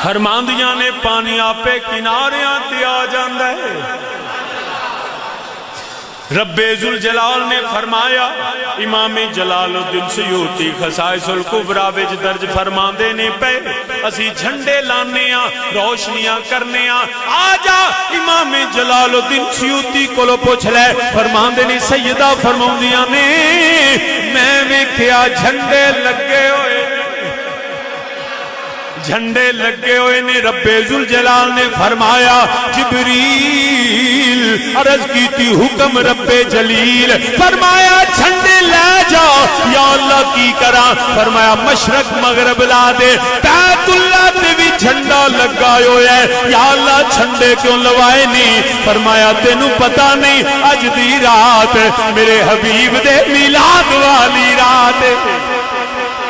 فرماندیاں نے پانی آپے کناریاں تے آ جاندا ہے رب ذوالجلال نے فرمایا امام جلال الدین سیوطی خصائص الکبریٰ وچ درج فرماندے نے پے اسی جھنڈے لانے ہاں روشنیاں کرنے ہاں آ جا امام جلال الدین سیوطی کولو پوچھ لے فرماندے نے سیدہ فرماندیاں نے میں ویکھیا جھنڈے لگے ہوئے جھنڈے لگے ہوئے نے رب ذوالجلال نے فرمایا جبریل عرض کی تھی حکم رب جلیل فرمایا جھنڈے لے جا یا اللہ کی کرا فرمایا مشرق مغرب لا دے بیت اللہ تے بھی جھنڈا لگا ہوئے یا اللہ جھنڈے کیوں لوائے نہیں فرمایا تینوں پتہ نہیں اج دی رات میرے حبیب دے میلاد والی رات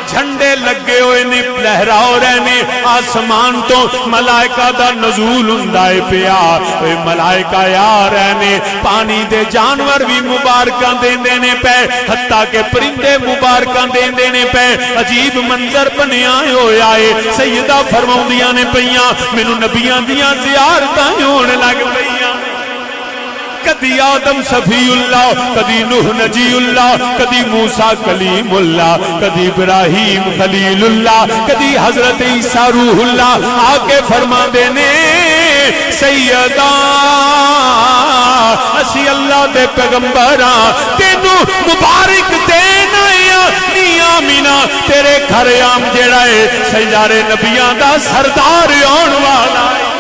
جھنڈے لگے ہوئے نے لہراؤ رہنے آسمان تو ملائکہ دا نزول ہندائے پیا اے ملائکہ یا رہنے پانی دے جانور بھی مبارکاں دین دینے پہ حتیٰ کہ پرندے مبارکاں دین دینے پہ عجیب منظر بنے آئے ہوئے آئے سیدہ فرماؤندیاں نے پہیاں مینوں نبیاں دیاں زیارتاں ہونے لگ پہیاں کدی آدم صفی اللہ کدی نوح نجی اللہ کدی موسیٰ کلیم اللہ کدی ابراہیم خلیل اللہ کدی حضرت عیسیٰ روح اللہ آکے فرما دینے سیدہ اسی اللہ دے پیغمبراں تینوں مبارک دینا یا نی آمینہ تیرے گھر عام جیڑا ہے سیارے نبیاں دا سردار آن والا ہے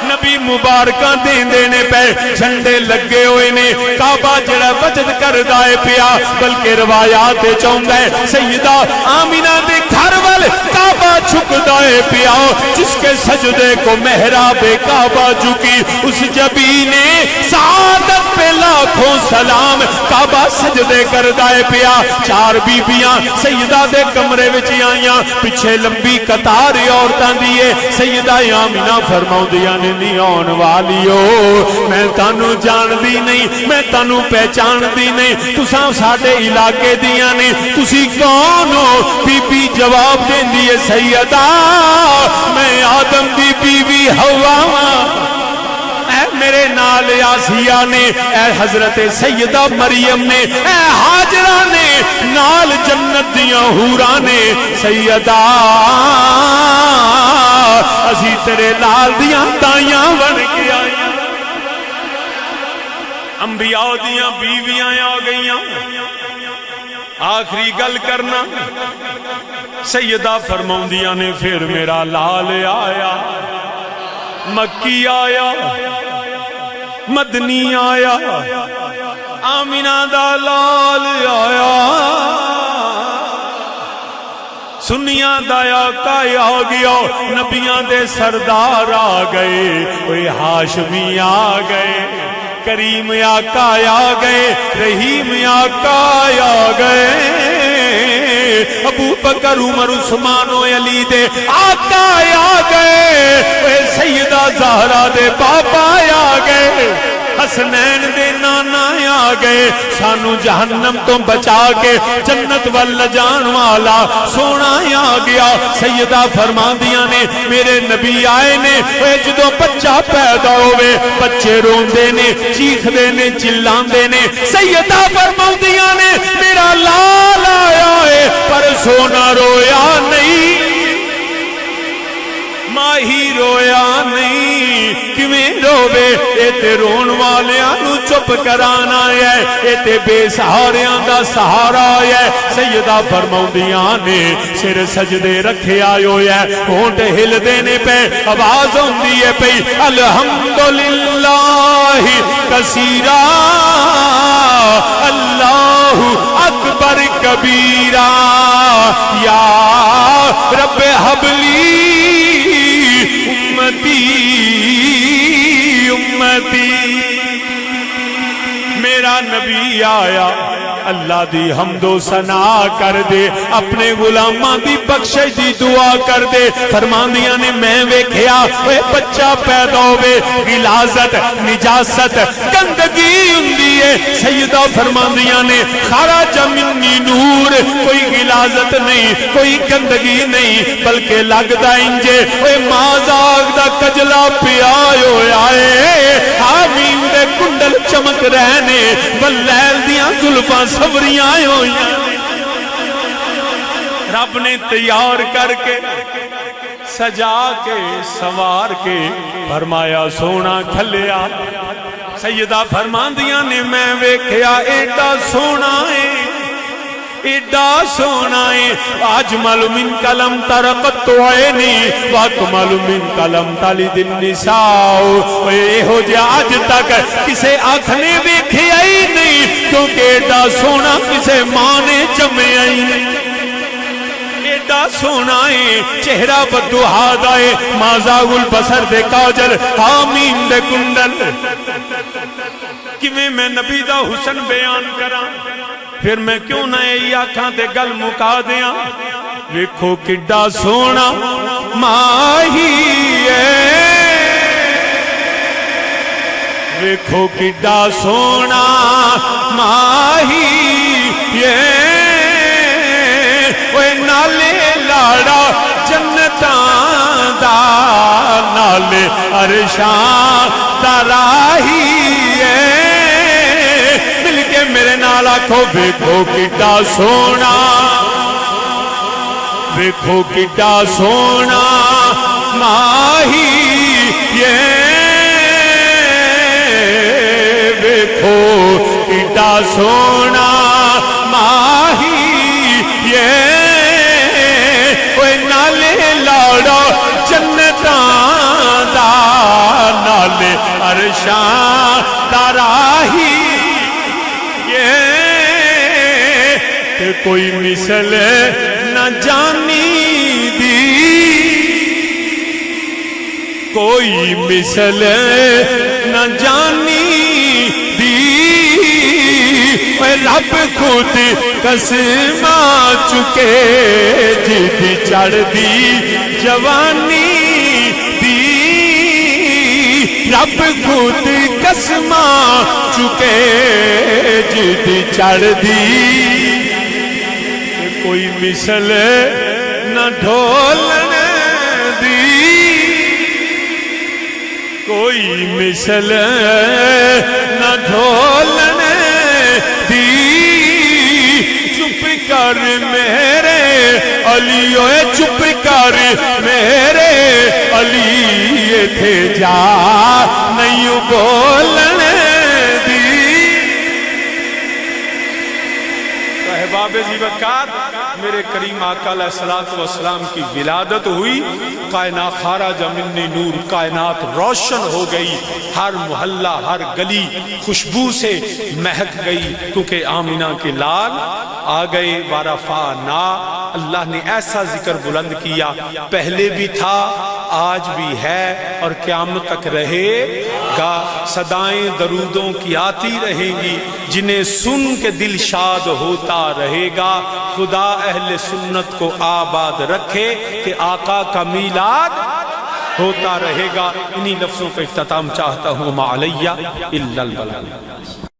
نبی مبارکاں دین دینے پہ جھنڈے لگے ہوئے نے کعبہ جڑا وجد کر دائے پیا بلکہ روایات چاہتا ہے سیدہ آمینہ دے گھر وال کعبہ چھک دائے پیا جس کے سجدے کو محراب کعبہ جھکی اس جبی نے سعادت پہ لاکھوں سلام کعبہ سجدے کر دائے پیا چار بیبیاں سیدہ دے کمرے وچ آئیاں پیچھے لمبی قطار عورتاں دیے سیدہ آمینہ فرماؤ دیا نے نہیں آن والیو میں تانوں جان دی نہیں میں تانوں پہچان دی نہیں تساں ساڈے علاقے دیاں نے تسی کون ہو بی بی جواب دین دیے سیدہ میں آدم دی بیوی حوا اے میرے نال آسیہ نے اے حضرت سیدہ مریم نے اے حاجرہ نے نال جنت دیاں حوراں نے سیدہ اسی تیرے لال دیاں تائیاں بن کے آئیاں انبیاء دیاں بیویاں آ گئیاں آخری گل کرنا سیدہ فرماؤندیاں نے پھر میرا لال آیا مکی آیا مدنی آیا آمینہ دا لال آیا سنیاں دایا کائی آ گیا نبیاں دے سردار آ گئے کوئی ہاشمی آ گئے کریم آقا آ گئے رحیم آقا آ گئے ابو بکر عمر عثمان و علی دے آقا آ گئے سیدہ زہرا دے پاپا آ گئے حسنین دے نانا آ گئے سانو جہنم تو بچا کے جنت وال جان والا سونا آ گیا سیدہ فرماندیاں نے میرے نبی آئے نے جدو بچہ پیدا ہوئے بچے روندے نے چیخ دے نے چلان دے نے سیدہ فرماندیاں نے میرا لال آیا ہے پر سونا رویا نہیں ماہی رویا نہیں کیویں روے اے تے رون والیاں نو چپ کرانا ہے اے تے بے سہاریاں دا سہارا ہے سیدہ فرماؤندیاں نے سر سجدے رکھے آئے ہے ہونٹ ہل دینے پہ آواز ہوندی ہے پہ الحمدللہ کثیرا اللہ اکبر کبیرا یا رب حبلی امتی امتی میرا نبی آیا اللہ دی حمد و ثنا کر دے اپنے غلاماں دی بخشش دی دعا کر دے فرماندیاں نے میں ویکھیا اے بچہ پیدا ہوئے غلاظت نجاست گندگی ہوندی ہے سیدہ فرماندیاں نے خرج منی نور کوئی غلاظت نہیں کوئی گندگی نہیں بلکہ لگدا انجے اے مازاغ دا کجلا پیا ہویا اے حامیم دے کنڈل چمک رہنے واللیل دیاں زلفاں سوریاں ہوئی رب نے تیار کر کے سجا کے سوار کے فرمایا سونا کھلیا سیدہ فرماندیاں نے میں ویکھیا ایڈا سونا ہے ایڈا سونا ہے اجمل من کلم ترقت عینی واکمل من کلم تلد النساء اے ہو جا اج تک کسے آنکھ نے ویکھیا ہی نہیں کیونکہ ایڈا سونا کسے ماں نے جمیا ہی نہیں ایڈا سونا ہے چہرہ بدوہا دائے مازاغ البصر دے کاجل حامیم دے کنڈل کیویں میں نبی دا حسن بیان کراں پھر میں کیوں نہ یہ آنکھاں تے گل مکا دیاں ویکھو کڈا سونا ماہی ہے ویکھو کڈا سونا ماہی ہے اوے نالے لاڑا جنتاں دا نالے عرشاں دا راہی ہے مل کے میرے نال آکھو ویکھو کڈا سونا ویکھو کڈا سونا ماہی یہ ویکھو کڈا سونا ماہی یہ اوے نالے لاڑا جنتاں دا نالے عرشاں دا راہی کوئی مثل نہ جانی دی کوئی مثل نہ جانی دی رب خود قسم چکے جدی چڑھ دی جوانی دی رب خود قسم چکے جدی چڑھ دی کوئی مثل نہ ڈھولنے دی کوئی مثل نہ ڈھولنے دی چپ کر میرے علی اوے چپ کر میرے علی تھے جا نہیں بولنے باب زیبکار میرے کریم آقا علیہ السلام کی ولادت ہوئی کائنات خارج منی نور کائنات روشن ہو گئی ہر محلہ ہر گلی خوشبو سے مہک گئی کیونکہ آمینہ کے لال آ گئے ورفعنا اللہ نے ایسا ذکر بلند کیا پہلے بھی تھا آج بھی ہے اور قیامت تک رہے گا صدائیں درودوں کی آتی رہیں گی جنہیں سن کے دل شاد ہوتا رہے گا خدا اہل سنت کو آباد رکھے کہ آقا کا میلاد ہوتا رہے گا۔ انہی لفظوں کا اختتام چاہتا ہوں، ما علیہ الا البلاغ۔